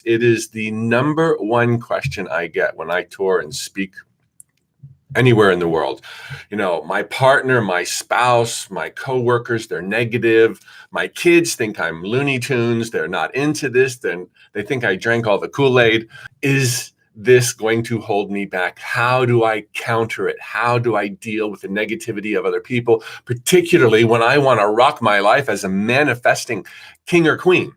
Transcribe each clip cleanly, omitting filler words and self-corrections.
It is the number one question I get when I tour and speak anywhere in the world. My partner, my spouse, my coworkers, they're negative. My kids think I'm Looney Tunes. They're not into this. Then they think I drank all the Kool-Aid. Is this going to hold me back? How do I counter it? How do I deal with the negativity of other people, particularly when I want to rock my life as a manifesting king or queen?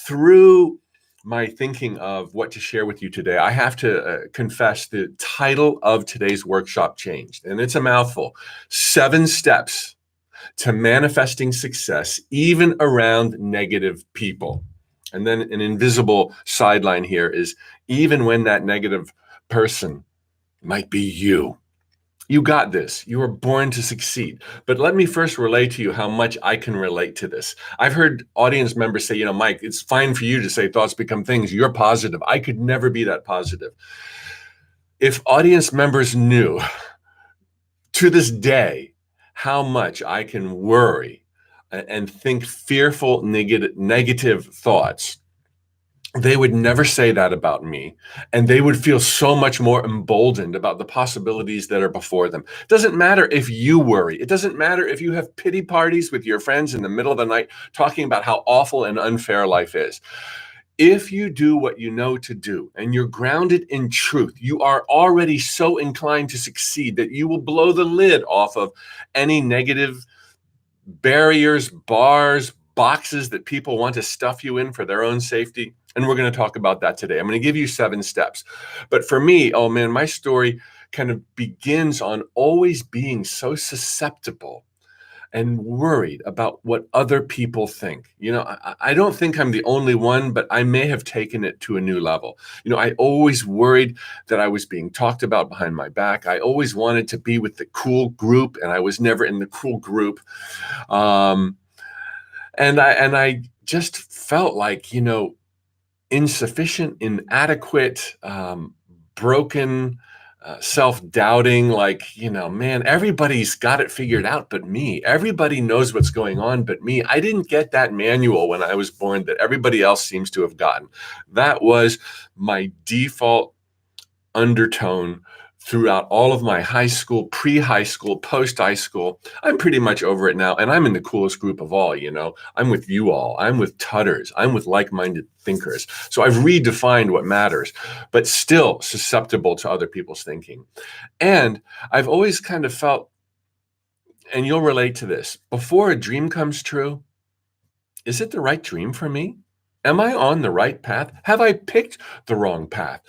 Through my thinking of what to share with you today, I have to confess the title of today's workshop changed, and it's a mouthful. 7 Steps to Manifesting Success, Even Around Negative People. And then an invisible sideline here is, even when that negative person might be you. You got this. You were born to succeed. But let me first relay to you how much I can relate to this. I've heard audience members say, Mike, it's fine for you to say thoughts become things. You're positive. I could never be that positive. If audience members knew to this day how much I can worry and think fearful, negative thoughts, they would never say that about me, and they would feel so much more emboldened about the possibilities that are before them. It doesn't matter if you worry. It doesn't matter if you have pity parties with your friends in the middle of the night talking about how awful and unfair life is. If you do what you know to do and you're grounded in truth, you are already so inclined to succeed that you will blow the lid off of any negative barriers, bars, boxes that people want to stuff you in for their own safety. And we're going to talk about that today. I'm going to give you 7 steps. But for me, oh man, my story kind of begins on always being so susceptible and worried about what other people think. I don't think I'm the only one, but I may have taken it to a new level. I always worried that I was being talked about behind my back. I always wanted to be with the cool group, and I was never in the cool group. And I just felt like, insufficient, inadequate, broken, self-doubting, like, man, everybody's got it figured out but me. Everybody knows what's going on but me. I didn't get that manual when I was born that everybody else seems to have gotten. That was my default undertone throughout all of my high school, pre-high school, post-high school. I'm pretty much over it now, and I'm in the coolest group of all. I'm with you all. I'm with tutters. I'm with like-minded thinkers. So I've redefined what matters, but still susceptible to other people's thinking. And I've always kind of felt, and you'll relate to this, before a dream comes true, is it the right dream for me? Am I on the right path? Have I picked the wrong path?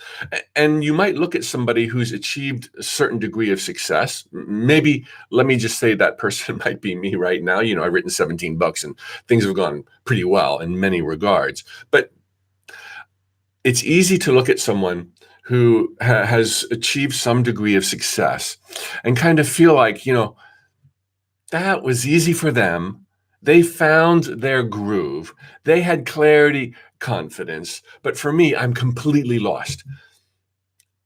And you might look at somebody who's achieved a certain degree of success. Maybe, let me just say that person might be me right now. I've written 17 books and things have gone pretty well in many regards. But it's easy to look at someone who has achieved some degree of success and kind of feel like, that was easy for them. They found their groove. They had clarity, confidence. But for me, I'm completely lost.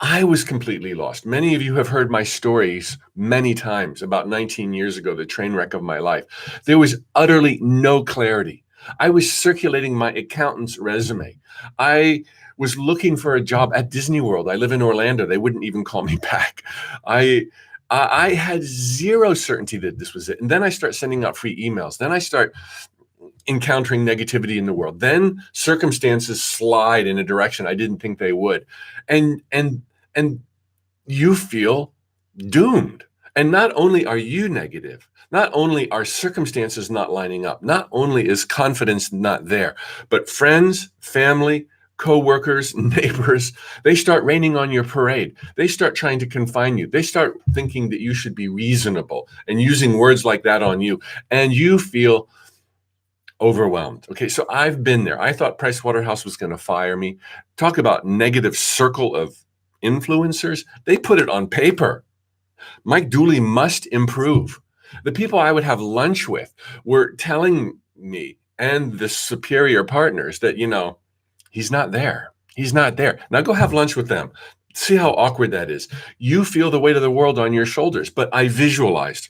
I was completely lost. Many of you have heard my stories many times about 19 years ago, the train wreck of my life. There was utterly no clarity. I was circulating my accountant's resume. I was looking for a job at Disney World. I live in Orlando. They wouldn't even call me back. I had zero certainty that this was it. And then I start sending out free emails. Then I start encountering negativity in the world. Then circumstances slide in a direction I didn't think they would. And you feel doomed. And not only are you negative, not only are circumstances not lining up, not only is confidence not there, but friends, family, coworkers, neighbors, they start raining on your parade. They start trying to confine you. They start thinking that you should be reasonable and using words like that on you. And you feel overwhelmed. Okay, so I've been there. I thought Pricewaterhouse was going to fire me. Talk about negative circle of influencers. They put it on paper. Mike Dooley must improve. The people I would have lunch with were telling me and the superior partners that, he's not there. He's not there. Now go have lunch with them. See how awkward that is. You feel the weight of the world on your shoulders, but I visualized.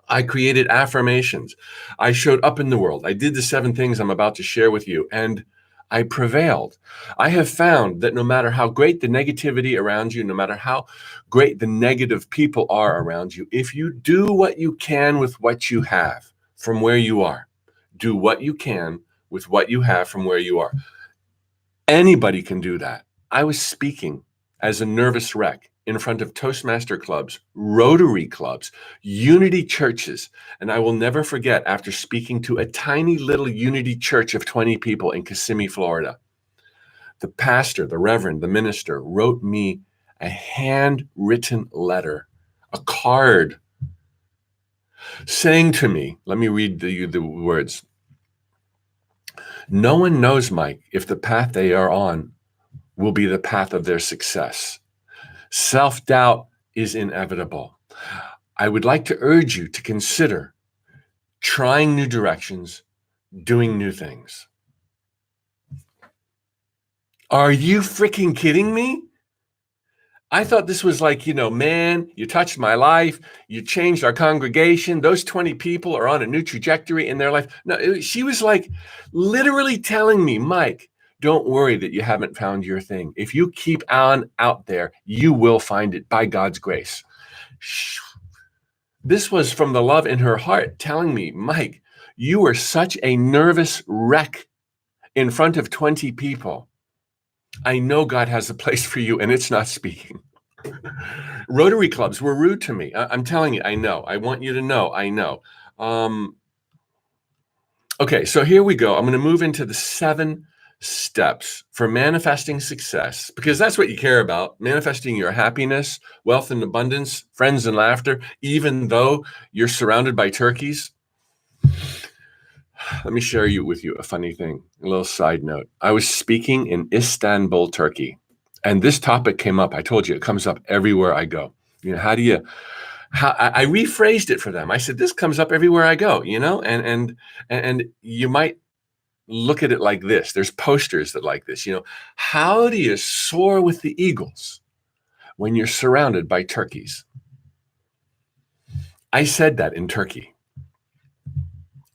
I created affirmations. I showed up in the world. I did the 7 things I'm about to share with you, and I prevailed. I have found that no matter how great the negativity around you, no matter how great the negative people are around you, if you do what you can with what you have from where you are, do what you can with what you have from where you are. Anybody can do that. I was speaking as a nervous wreck in front of Toastmaster clubs, Rotary clubs, Unity churches. And I will never forget, after speaking to a tiny little Unity church of 20 people in Kissimmee, Florida, the pastor, the reverend, the minister wrote me a handwritten letter, a card, saying to me, let me read the words. No one knows, Mike, if the path they are on will be the path of their success. Self-doubt is inevitable. I would like to urge you to consider trying new directions, doing new things. Are you freaking kidding me? I thought this was like, man, you touched my life. You changed our congregation. Those 20 people are on a new trajectory in their life. No, she was like literally telling me, Mike, don't worry that you haven't found your thing. If you keep on out there, you will find it by God's grace. This was from the love in her heart telling me, Mike, you were such a nervous wreck in front of 20 people. I know God has a place for you, and it's not speaking. Rotary clubs were rude to me. I'm telling you, I know. I want you to know, I know. Okay, so here we go. I'm going to move into the 7 steps for manifesting success, because that's what you care about, manifesting your happiness, wealth and abundance, friends and laughter, even though you're surrounded by turkeys. Let me share with you a funny thing, a little side note. I was speaking in Istanbul, Turkey, and this topic came up. I told you it comes up everywhere I go. I rephrased it for them. I said, this comes up everywhere I go, and you might look at it like this. There's posters that like this, how do you soar with the eagles when you're surrounded by turkeys? I said that in Turkey.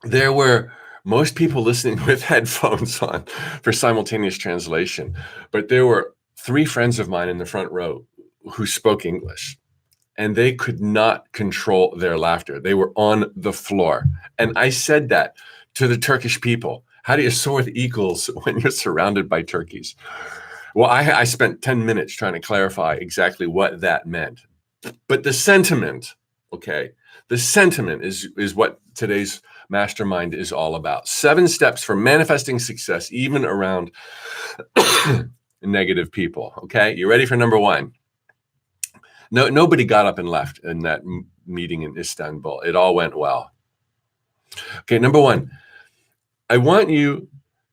There were most people listening with headphones on for simultaneous translation, but there were 3 friends of mine in the front row who spoke English, and they could not control their laughter. They were on the floor. And I said that to the Turkish people. How do you soar with eagles when you're surrounded by turkeys? Well, I spent 10 minutes trying to clarify exactly what that meant. But the sentiment, the sentiment is what today's mastermind is all about. 7 steps for manifesting success, even around negative people. Okay, you ready for number 1? No, nobody got up and left in that meeting in Istanbul. It all went well. Okay, number 1, I want you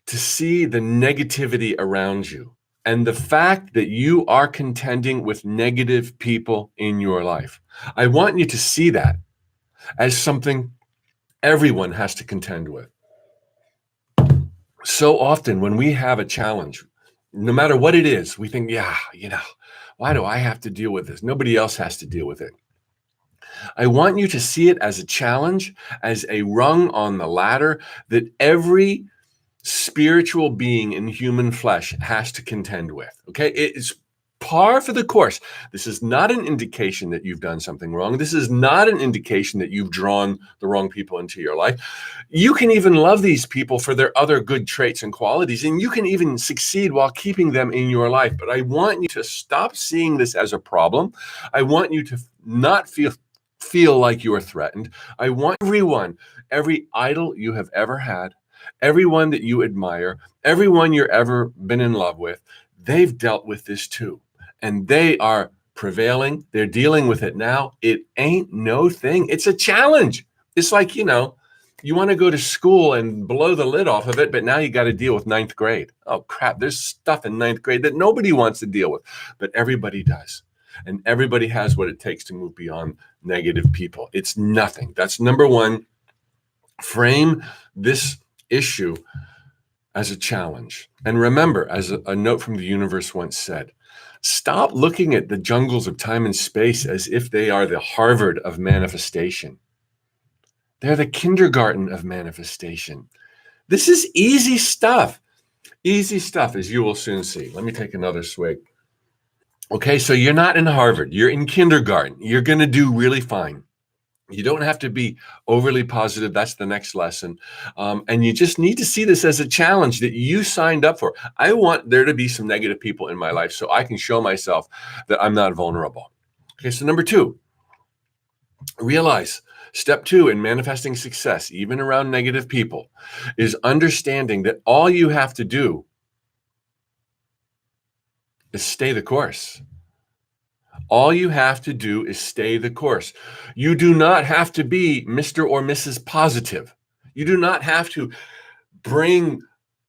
to see the negativity around you and the fact that you are contending with negative people in your life. I want you to see that as something everyone has to contend with. So often when we have a challenge, no matter what it is, we think, why do I have to deal with this? Nobody else has to deal with it. I want you to see it as a challenge, as a rung on the ladder that every spiritual being in human flesh has to contend with. Okay, it's par for the course. This is not an indication that you've done something wrong. This is not an indication that you've drawn the wrong people into your life. You can even love these people for their other good traits and qualities, and you can even succeed while keeping them in your life. But I want you to stop seeing this as a problem. I want you to not feel like you are threatened. I want every idol you have ever had, everyone that you admire, everyone you're ever been in love with, they've dealt with this too. And they are prevailing. They're dealing with it now. It ain't no thing. It's a challenge. It's like, you want to go to school and blow the lid off of it, but now you got to deal with 9th grade. Oh, crap. There's stuff in 9th grade that nobody wants to deal with, but everybody does. And everybody has what it takes to move beyond negative people. It's nothing. That's number one. Frame this issue as a challenge. And remember, as a note from the universe once said, stop looking at the jungles of time and space as if they are the Harvard of manifestation. They're the kindergarten of manifestation. This is easy stuff. Easy stuff, as you will soon see. Let me take another swig. Okay, so you're not in Harvard. You're in kindergarten. You're going to do really fine. You don't have to be overly positive. That's the next lesson. And you just need to see this as a challenge that you signed up for. I want there to be some negative people in my life so I can show myself that I'm not vulnerable. Okay, so number two, realize step two in manifesting success, even around negative people, is understanding that all you have to do is stay the course. All you have to do is stay the course. You do not have to be Mr. or Mrs. Positive. You do not have to bring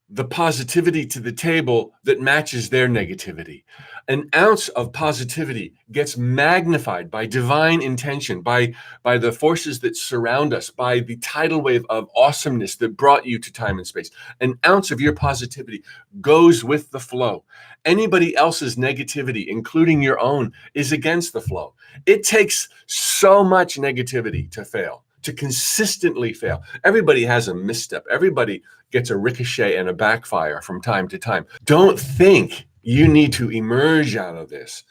the positivity to the table that matches their negativity. An ounce of positivity gets magnified by divine intention, by the forces that surround us, by the tidal wave of awesomeness that brought you to time and space. An ounce of your positivity goes with the flow. Anybody else's negativity, including your own, is against the flow. It takes so much negativity to fail, to consistently fail. Everybody has a misstep. Everybody gets a ricochet and a backfire from time to time. Don't think you need to emerge out of this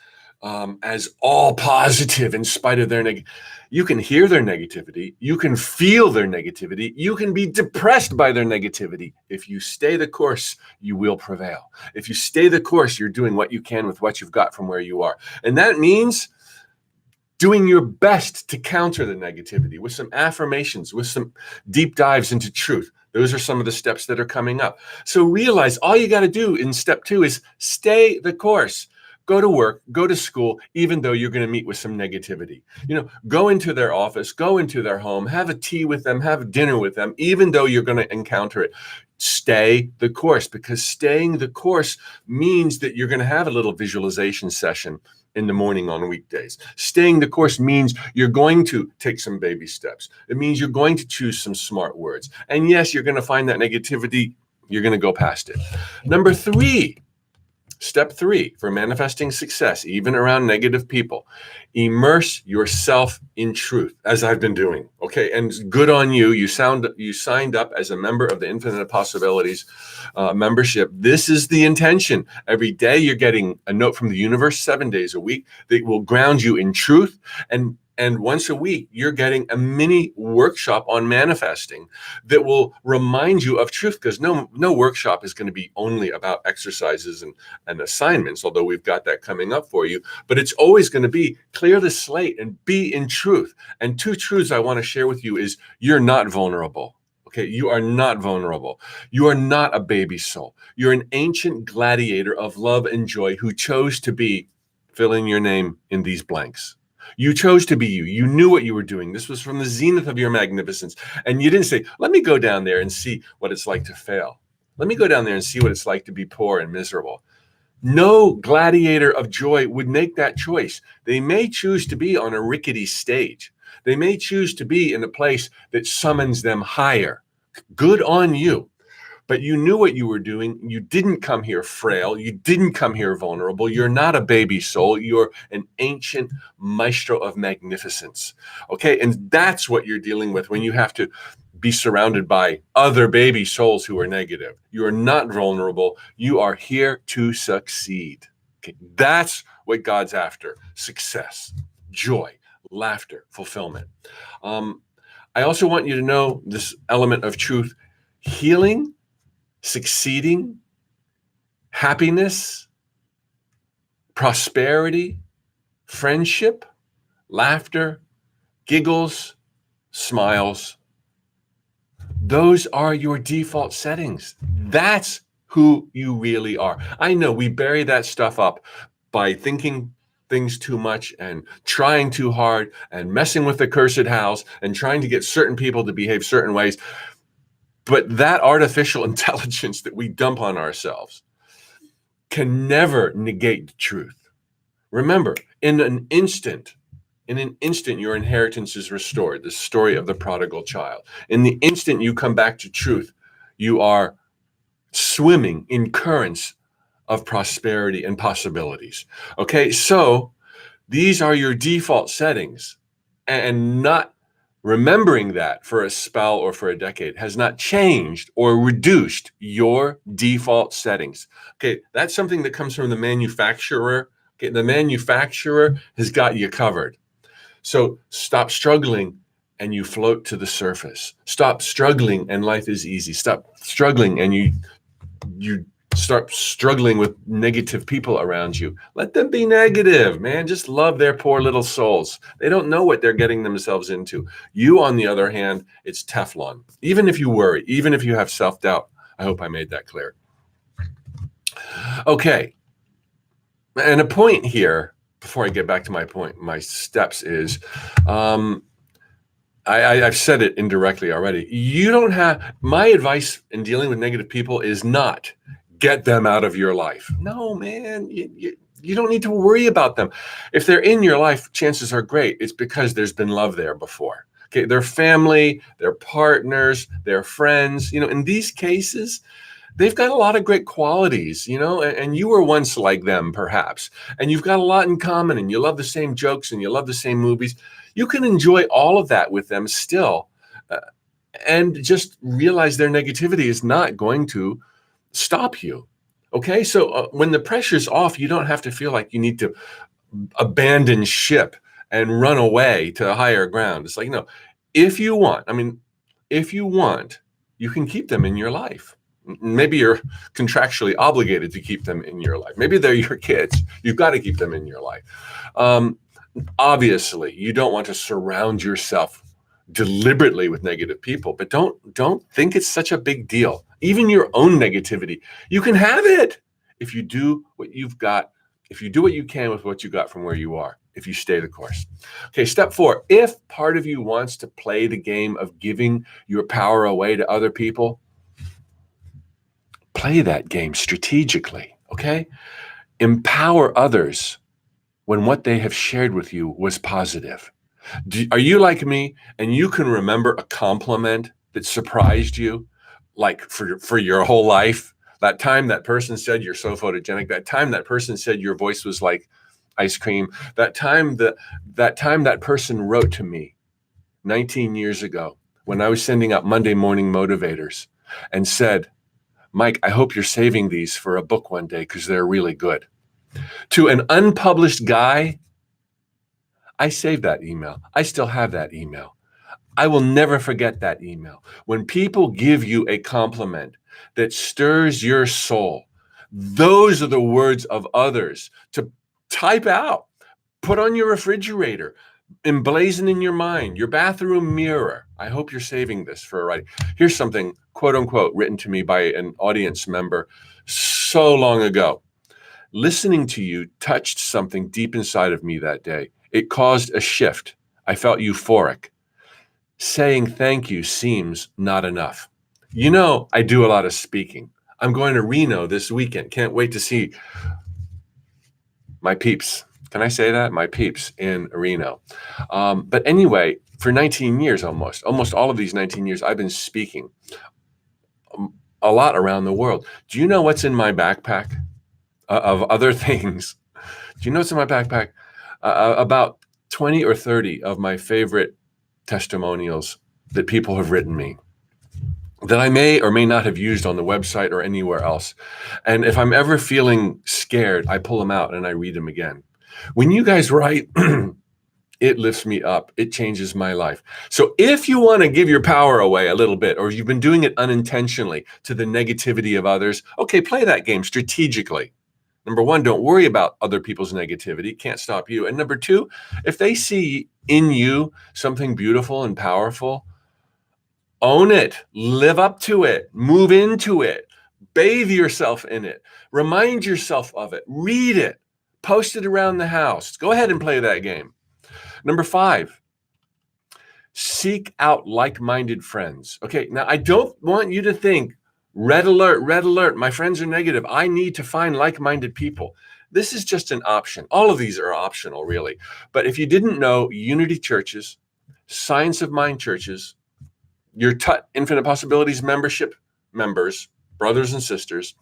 as all positive in spite of their negativity. You can hear their negativity. You can feel their negativity. You can be depressed by their negativity. If you stay the course, you will prevail. If you stay the course, you're doing what you can with what you've got from where you are. And that means doing your best to counter the negativity with some affirmations, with some deep dives into truth. Those are some of the steps that are coming up. So realize all you got to do in step two is stay the course. Go to work, go to school, even though you're going to meet with some negativity. Go into their office, go into their home, have a tea with them, have dinner with them, even though you're going to encounter it. Stay the course, because staying the course means that you're going to have a little visualization session in the morning on weekdays. Staying the course means you're going to take some baby steps. It means you're going to choose some smart words. And yes, you're going to find that negativity. You're going to go past it. Number three, step three for manifesting success, even around negative people, immerse yourself in truth, as I've been doing. Okay, and good on you. You signed up as a member of the Infinite Possibilities membership. This is the intention. Every day you're getting a note from the universe, 7 days a week, that will ground you in truth. And once a week, you're getting a mini workshop on manifesting that will remind you of truth, because no workshop is going to be only about exercises and assignments, although we've got that coming up for you. But it's always going to be clear the slate and be in truth. And two truths I want to share with you is you're not vulnerable. Okay, you are not vulnerable. You are not a baby soul. You're an ancient gladiator of love and joy who chose to be, fill in your name in these blanks. You chose to be you. You knew what you were doing. This was from the zenith of your magnificence. And you didn't say, let me go down there and see what it's like to fail. Let me go down there and see what it's like to be poor and miserable. No gladiator of joy would make that choice. They may choose to be on a rickety stage. They may choose to be in a place that summons them higher. Good on you. But you knew what you were doing. You didn't come here frail. You didn't come here vulnerable. You're not a baby soul. You're an ancient maestro of magnificence. Okay, and that's what you're dealing with when you have to be surrounded by other baby souls who are negative. You are not vulnerable. You are here to succeed. Okay, that's what God's after: success, joy, laughter, fulfillment. I also want you to know this element of truth: healing, succeeding, happiness, prosperity, friendship, laughter, giggles, smiles. Those are your default settings. That's who you really are. I know we bury that stuff up by thinking things too much and trying too hard and messing with the cursed house and trying to get certain people to behave certain ways. But that artificial intelligence that we dump on ourselves can never negate the truth. Remember, in an instant, your inheritance is restored. The story of the prodigal child. In the instant you come back to truth, you are swimming in currents of prosperity and possibilities. Okay, so these are your default settings, and not remembering that for a spell or for a decade has not changed or reduced your default settings. Okay, that's something that comes from the manufacturer. Okay, the manufacturer has got you covered. So stop struggling and you float to the surface. Stop struggling and life is easy. Stop struggling and you start struggling with negative people around you. Let them be negative, man. Just love their poor little souls. They don't know what they're getting themselves into. You, on the other hand, it's Teflon. Even if you worry, even if you have self-doubt. I hope I made that clear. Okay. And a point here, before I get back to my point, my steps is, I've said it indirectly already. My advice in dealing with negative people is not get them out of your life. No, man, you don't need to worry about them. If they're in your life, chances are great. It's because there's been love there before. Okay, they're family, they're partners, they're friends. In these cases, they've got a lot of great qualities, and you were once like them, perhaps, and you've got a lot in common, and you love the same jokes, and you love the same movies. You can enjoy all of that with them still, and just realize their negativity is not going to stop you. Okay, so when the pressure's off, you don't have to feel like you need to abandon ship and run away to higher ground. It's like, no, if you want, you can keep them in your life. Maybe you're contractually obligated to keep them in your life. Maybe they're your kids. You've got to keep them in your life. Obviously, you don't want to surround yourself deliberately with negative people, but don't think it's such a big deal. Even your own negativity, you can have it if you do what you've got, if you do what you can with what you got from where you are, if you stay the course. Okay, step 4, if part of you wants to play the game of giving your power away to other people, play that game strategically, okay? Empower others when what they have shared with you was positive. Are you like me and you can remember a compliment that surprised you, like for your whole life? That time that person said you're so photogenic, that time that person said your voice was like ice cream, that time that person wrote to me 19 years ago when I was sending out Monday morning motivators and said, Mike, I hope you're saving these for a book one day because they're really good. To an unpublished guy, I saved that email. I still have that email. I will never forget that email. When people give you a compliment that stirs your soul, those are the words of others to type out, put on your refrigerator, emblazon in your mind, your bathroom mirror. I hope you're saving this for a writing. Here's something, quote unquote, written to me by an audience member so long ago. Listening to you touched something deep inside of me that day. It caused a shift. I felt euphoric. Saying thank you seems not enough. I do a lot of speaking. I'm going to Reno this weekend. Can't wait to see my peeps. Can I say that? My peeps in Reno. But anyway, for 19 years almost all of these 19 years, I've been speaking a lot around the world. Do you know what's in my backpack of other things? Do you know what's in my backpack? About 20 or 30 of my favorite testimonials that people have written me that I may or may not have used on the website or anywhere else. And if I'm ever feeling scared, I pull them out and I read them again. When you guys write, it lifts me up. It changes my life. So if you want to give your power away a little bit, or you've been doing it unintentionally to the negativity of others, okay, play that game strategically. Number 1, don't worry about other people's negativity. Can't stop you. And number 2, if they see in you something beautiful and powerful, own it, live up to it, move into it, bathe yourself in it, remind yourself of it, read it, post it around the house. Go ahead and play that game. Number 5, seek out like-minded friends. Okay, now I don't want you to think, red alert, my friends are negative. I need to find like-minded people. This is just an option. All of these are optional, really. But if you didn't know, Unity churches, Science of Mind churches, your TUT Infinite Possibilities membership members, brothers and sisters,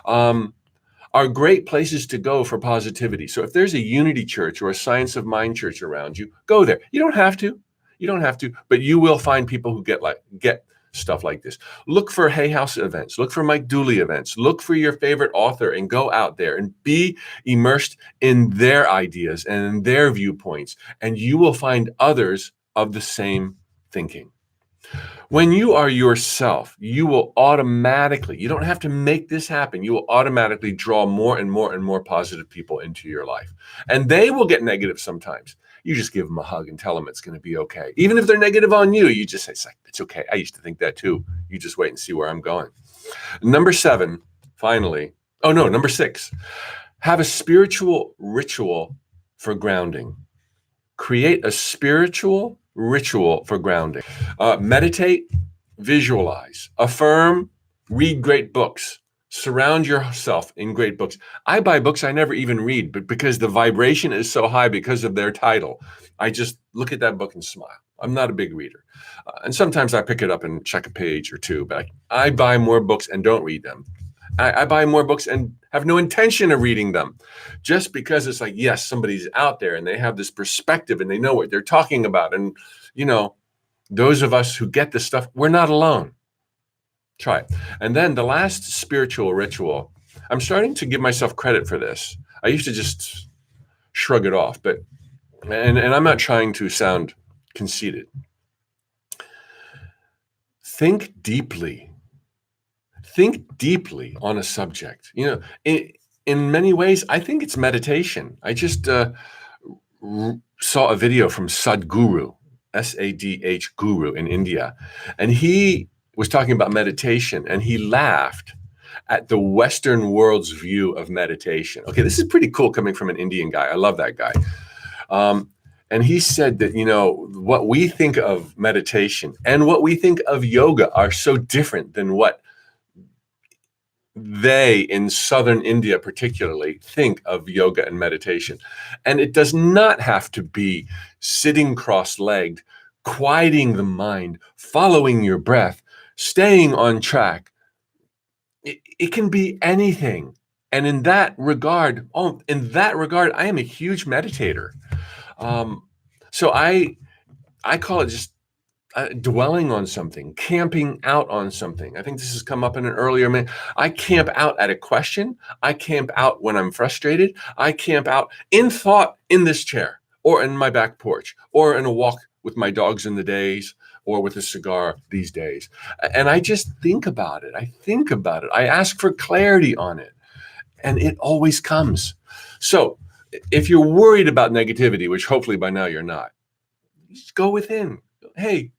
are great places to go for positivity. So if there's a Unity church or a Science of Mind church around you, go there. You don't have to. You don't have to, but you will find people who get stuff like this. Look for Hay House events. Look for Mike Dooley events. Look for your favorite author and go out there and be immersed in their ideas and in their viewpoints, and you will find others of the same thinking. When you are yourself, you will automatically, you don't have to make this happen, you will automatically draw more and more and more positive people into your life. And they will get negative sometimes. You just give them a hug and tell them it's going to be okay. Even if they're negative on you, you just say, it's okay. I used to think that too. You just wait and see where I'm going. Number 7, finally. Oh no, number 6. Have a spiritual ritual for grounding. Create a spiritual ritual for grounding. Meditate, visualize, affirm, read great books. Surround yourself in great books. I buy books I never even read, but because the vibration is so high because of their title, I just look at that book and smile. I'm not a big reader. And sometimes I pick it up and check a page or two, but I buy more books and don't read them. I buy more books and have no intention of reading them, just because it's like, yes, somebody's out there and they have this perspective and they know what they're talking about. And, those of us who get this stuff, we're not alone. Try it. And then the last spiritual ritual, I'm starting to give myself credit for this. I used to just shrug it off, and I'm not trying to sound conceited. Think deeply. Think deeply on a subject. In many ways, I think it's meditation. I just saw a video from Sadhguru, Sadh Guru in India, and he was talking about meditation, and he laughed at the Western world's view of meditation. Okay, this is pretty cool coming from an Indian guy. I love that guy. And he said that, what we think of meditation and what we think of yoga are so different than what they in southern India particularly think of yoga and meditation. And it does not have to be sitting cross-legged, quieting the mind, following your breath, staying on track. It can be anything. And in that regard, I am a huge meditator. So I call it just dwelling on something, camping out on something. I think this has come up in an earlier minute. I camp out at a question. I camp out when I'm frustrated. I camp out in thought in this chair or in my back porch or in a walk with my dogs in the days or with a cigar these days. And I just think about it. I ask for clarity on it, and it always comes. So if you're worried about negativity, which hopefully by now you're not, just go within. Hey,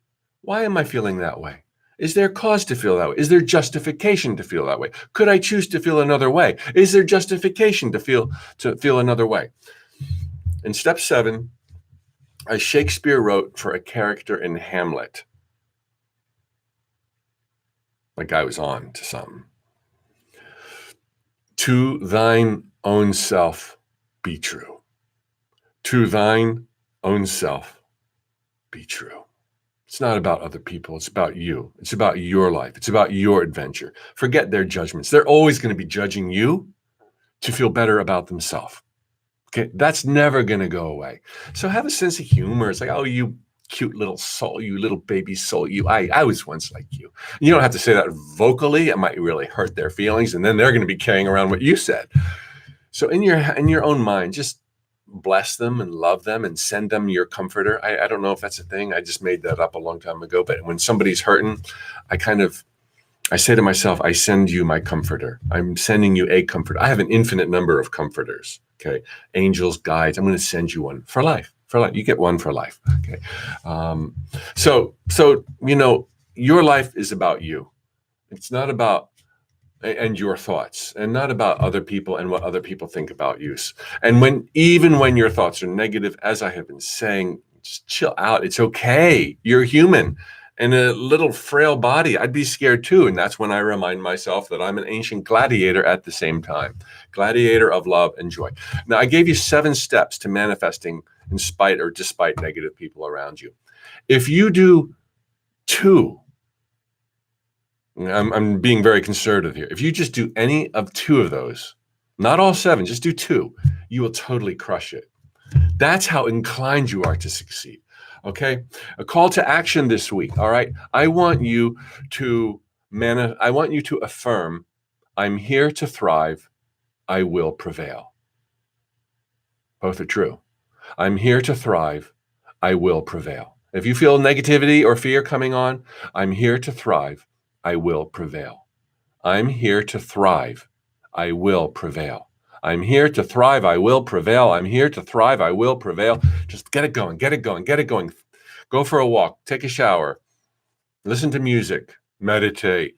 why am I feeling that way? Is there cause to feel that way? Is there justification to feel that way? Could I choose to feel another way? Is there justification to feel another way? In step 7, as Shakespeare wrote for a character in Hamlet, my guy was on to something. To thine own self be true. To thine own self be true. It's not about other people. It's about you. It's about your life. It's about your adventure. Forget their judgments. They're always going to be judging you to feel better about themselves. Okay, that's never going to go away. So have a sense of humor. It's like, oh, you cute little soul, you little baby soul, you. I was once like you. You don't have to say that vocally. It might really hurt their feelings, and then they're going to be carrying around what you said. So in your own mind, just bless them and love them and send them your comforter. I don't know if that's a thing. I just made that up a long time ago. But when somebody's hurting, I say to myself, I send you my comforter. I'm sending you a comforter. I have an infinite number of comforters. Okay. Angels, guides. I'm going to send you one for life. For life. You get one for life. Okay. So your life is about you. It's not about and your thoughts, and not about other people and what other people think about you. And even when your thoughts are negative, as I have been saying, just chill out. It's okay. You're human, in a little frail body, I'd be scared too. And that's when I remind myself that I'm an ancient gladiator at the same time, gladiator of love and joy. Now, I gave you 7 steps to manifesting in spite or despite negative people around you. If you do 2, I'm being very conservative here. If you just do any of 2 of those, not all 7, just do 2, you will totally crush it. That's how inclined you are to succeed. Okay. A call to action this week. All right. I want you to affirm, I'm here to thrive. I will prevail. Both are true. I'm here to thrive. I will prevail. If you feel negativity or fear coming on, I'm here to thrive. I will prevail. I'm here to thrive. I will prevail. I'm here to thrive. I will prevail. I'm here to thrive. I will prevail. Just get it going, get it going, get it going. Go for a walk, take a shower, listen to music, meditate,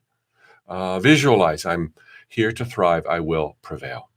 visualize. I'm here to thrive. I will prevail.